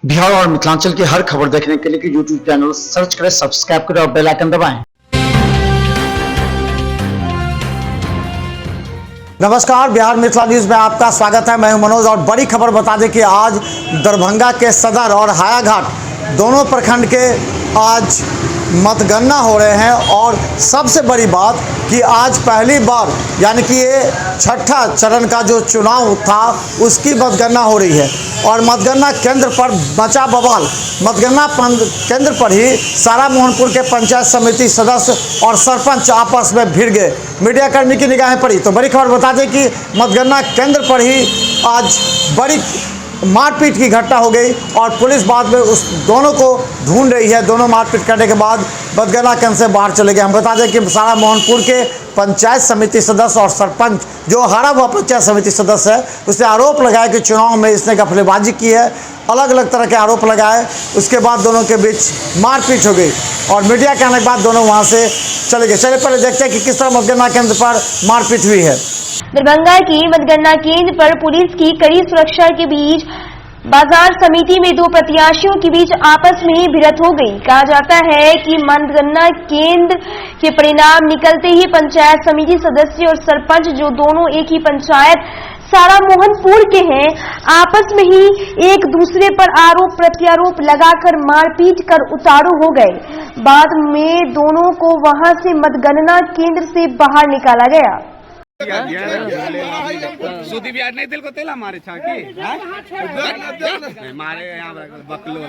बिहार और मिथिलांचल की हर खबर देखने के लिए यूट्यूब चैनल सर्च करें, सब्सक्राइब करें और बेल आइकन दबाएं। नमस्कार, बिहार मिथिला न्यूज में आपका स्वागत है। मैं हूं मनोज और बड़ी खबर बता दें कि आज दरभंगा के सदर और हायाघाट दोनों प्रखंड के आज मतगणना हो रहे हैं। और सबसे बड़ी बात कि आज पहली बार यानी कि ये छठा चरण का जो चुनाव था उसकी मतगणना हो रही है। और मतगणना केंद्र पर मचा बवाल। मतगणना केंद्र पर ही सारा मोहनपुर के पंचायत समिति सदस्य और सरपंच आपस में भिड़ गए। मीडिया कर्मी की निगाहें पड़ी तो बड़ी खबर बता दें कि मतगणना केंद्र पर ही आज बड़ी मारपीट की घटना हो गई और पुलिस बाद में उस दोनों को ढूंढ रही है। दोनों मारपीट करने के बाद मतगणना केंद्र से बाहर चले गए। हम बता दें कि सारा मोहनपुर के पंचायत समिति सदस्य और सरपंच जो हारा हुआ पंचायत समिति सदस्य है उसने आरोप लगाया कि चुनाव में इसने गफलेबाजी की है। अलग अलग तरह के आरोप लगाए। उसके बाद दोनों के बीच मारपीट हो गई और मीडिया के आने के बाद दोनों वहाँ से चले गए। चलिए पहले देखते हैं कि किस तरह मतगणना केंद्र पर मारपीट हुई है। दरभंगा की मतगणना केंद्र पर पुलिस की कड़ी सुरक्षा के बीच बाजार समिति में दो प्रत्याशियों के बीच आपस में ही भिड़ंत हो गई। कहा जाता है कि मतगणना केंद्र के परिणाम निकलते ही पंचायत समिति सदस्य और सरपंच जो दोनों एक ही पंचायत सारा मोहनपुर के हैं आपस में ही एक दूसरे पर आरोप प्रत्यारोप लगाकर मारपीट कर उतारू हो गए। बाद में दोनों को वहां से मतगणना केंद्र से बाहर निकाला गया। सूदी ब्याज नहीं दिल को तेल हमारे छाकी हमारे यहाँ बकलो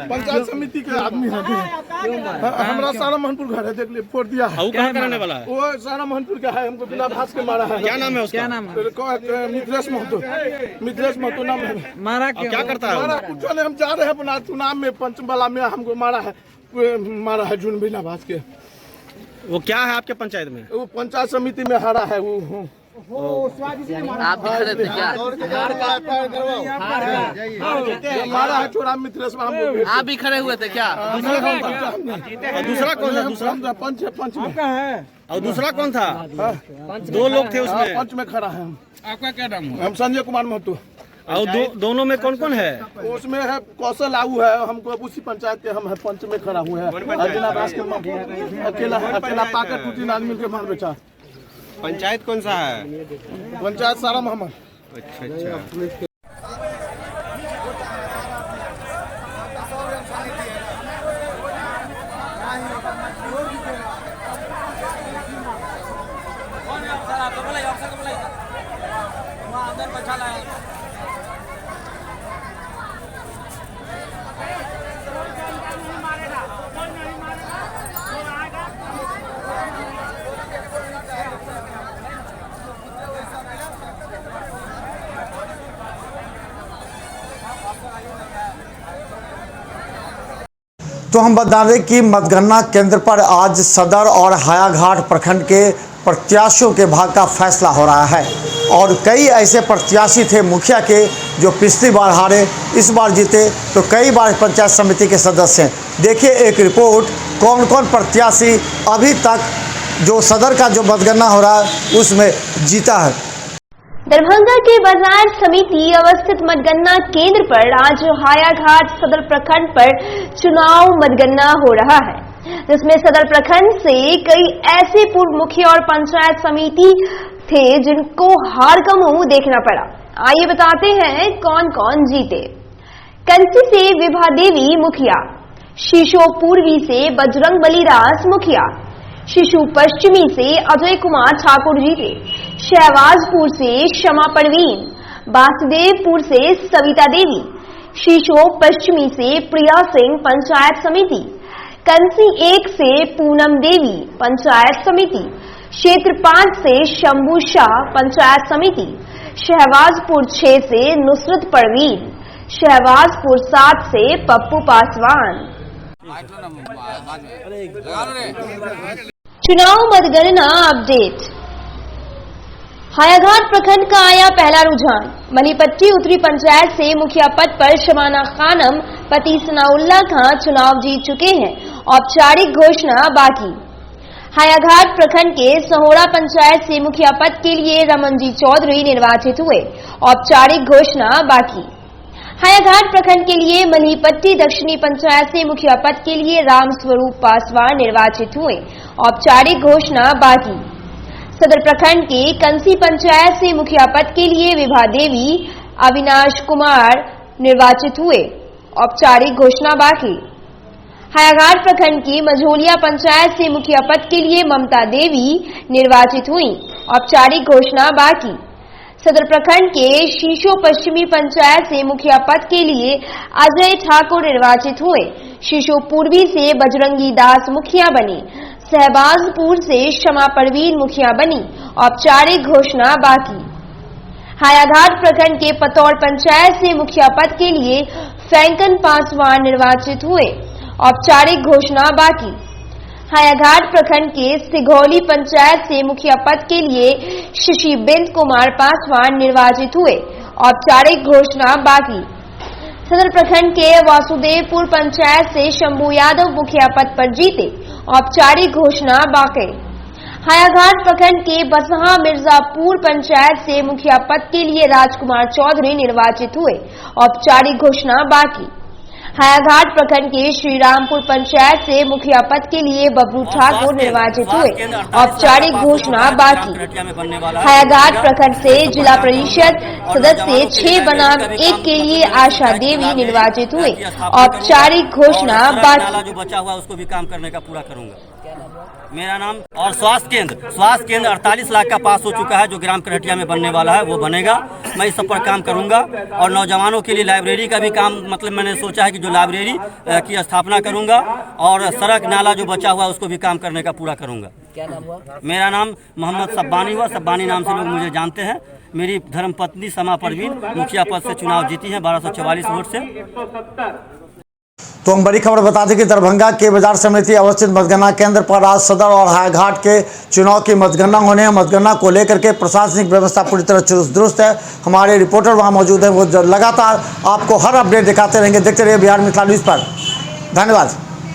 पंचायत समिति के आदमी है। हमारा सारा मोहनपुर घर है, देख लिए फोड़ दिया है। क्या करने वाला है? वो सारा मोहनपुर का है, हमको बिना भाष के मारा है। क्या नाम है उसका? क्या नाम है? मिथिलेश महतो नाम है। मारा क्या करता है? मारा कुछ नहीं, हम जा रहे हैं अपना चुनाव में पंचमला में हमको मारा है जून बिना भाष के। वो क्या है आपके पंचायत में? वो पंचायत समिति में हारा है। वो आप भी खड़े थे क्या? मारा है छोरा मिथिलेश। आप भी खड़े हुए थे क्या? दूसरा कौन था? दूसरा पंच में है। और दूसरा कौन था? दो लोग थे उसमें। पंच में खड़ा है। आपका क्या नाम है? हम संजय कुमार महतो। और दोनों में कौन कौन है? उसमें है कौशल आऊ है, हमको उसी पंचायत के हम है, पंच में खड़ा हुए हैं। अकेला पाकर टूटी आदमी के मार बेचा। पंचायत कौन सा है? पंचायत सारा मोहम्मद। अच्छा। तो हम बता दें कि मतगणना केंद्र पर आज सदर और हायाघाट प्रखंड के प्रत्याशियों के भाग्य का फैसला हो रहा है। और कई ऐसे प्रत्याशी थे मुखिया के जो पिछली बार हारे, इस बार जीते, तो कई बार पंचायत समिति के सदस्य हैं। देखिए एक रिपोर्ट कौन कौन प्रत्याशी अभी तक जो सदर का जो मतगणना हो रहा है उसमें जीता है। दरभंगा के बाजार समिति अवस्थित मतगणना केंद्र पर आज हायाघाट सदर प्रखंड पर चुनाव मतगणना हो रहा है, जिसमें सदर प्रखंड से कई ऐसे पूर्व मुखिया और पंचायत समिति थे जिनको हार का मुंह देखना पड़ा। आइए बताते हैं कौन कौन जीते। कंसी से विभा देवी मुखिया, शीशो पूर्वी से बजरंग बलीराज मुखिया, शिशु पश्चिमी से अजय कुमार ठाकुर जीते, शहबाजपुर से क्षमा परवीन, वासुदेवपुर से सविता देवी, शीशो पश्चिमी से प्रिया सिंह पंचायत समिति, कंसी 1 से पूनम देवी पंचायत समिति, क्षेत्र 5 से शंभू शाह पंचायत समिति, शहबाजपुर 6 से नुसरत परवीन, शहबाजपुर 7 से पप्पू पासवान। चुनाव मतगणना अपडेट। हायाघाट प्रखंड का आया पहला रुझान। मलीपट्टी उत्तरी पंचायत से मुखिया पद पर शबाना खानम पति सनाउल्लाह खां चुनाव जीत चुके हैं। औपचारिक घोषणा बाकी। हायाघाट प्रखंड के सहोड़ा पंचायत से मुखिया पद के लिए रमनजी चौधरी निर्वाचित हुए, औपचारिक घोषणा बाकी। हायाघाट प्रखंड के लिए मलीपट्टी दक्षिणी पंचायत से मुखिया पद के लिए रामस्वरूप पासवान निर्वाचित हुए, औपचारिक घोषणा बाकी। सदर प्रखंड के कंसी पंचायत से मुखिया पद के लिए विभा देवी अविनाश कुमार निर्वाचित हुए, औपचारिक घोषणा बाकी। हायाघाट प्रखंड की मझोलिया पंचायत से मुखिया पद के लिए ममता देवी निर्वाचित हुई, औपचारिक घोषणा बाकी। सदर प्रखंड के शीशो पश्चिमी पंचायत से मुखिया पद के लिए अजय ठाकुर निर्वाचित हुए, शीशो पूर्वी से बजरंगी दास मुखिया बने, सहबाजपुर से शमा परवीन मुखिया बनी, औपचारिक घोषणा बाकी। हायाघाट प्रखंड के पतौड़ पंचायत से मुखिया पद के लिए फैंकन पासवान निर्वाचित हुए, औपचारिक घोषणा बाकी। हायाघाट प्रखंड के सिघौली पंचायत से मुखिया पद के लिए शशिबिंद कुमार पासवान निर्वाचित हुए, औपचारिक घोषणा बाकी। सदर प्रखंड के वासुदेवपुर पंचायत से शंभू यादव मुखिया पद पर जीते, औपचारिक घोषणा बाकी। हायाघाट प्रखंड के बसहा मिर्जापुर पंचायत से मुखिया पद के लिए राजकुमार चौधरी निर्वाचित हुए, औपचारिक घोषणा बाकी। हायाघाट प्रखंड के श्रीरामपुर पंचायत से मुखिया पद के लिए बबलू ठाकुर निर्वाचित हुए, औपचारिक घोषणा बाकी। हायाघाट प्रखंड से जिला परिषद सदस्य 6 बनाम 1 के लिए आशा देवी निर्वाचित हुए, औपचारिक घोषणा बाकी। जो बचा हुआ उसको भी काम करने का पूरा करूंगा। मेरा नाम और स्वास्थ्य केंद्र 48 लाख का पास हो चुका है, जो ग्राम करहटिया में बनने वाला है वो बनेगा। मैं इस सब पर काम करूंगा और नौजवानों के लिए लाइब्रेरी का भी काम, मतलब मैंने सोचा है कि जो लाइब्रेरी की स्थापना करूंगा और सड़क नाला जो बचा हुआ उसको भी काम करने का पूरा करूंगा। क्या नाम हुआ? मेरा नाम मोहम्मद सब्बानी हुआ, सब्बानी नाम से लोग मुझे जानते हैं। मेरी धर्मपत्नी शमा परवीन मुखिया पद से चुनाव जीती है 1244 वोट से। तो हम बड़ी खबर बता दें कि दरभंगा के बाजार समिति अवस्थित मतगणना केंद्र पर आज सदर और हायाघाट के चुनाव की मतगणना होने हैं। मतगणना को लेकर के प्रशासनिक व्यवस्था पूरी तरह चुस्त दुरुस्त है। हमारे रिपोर्टर वहां मौजूद हैं, वो लगातार आपको हर अपडेट दिखाते रहेंगे। देखते रहिए बिहार मिथिला न्यूज़ पर। धन्यवाद।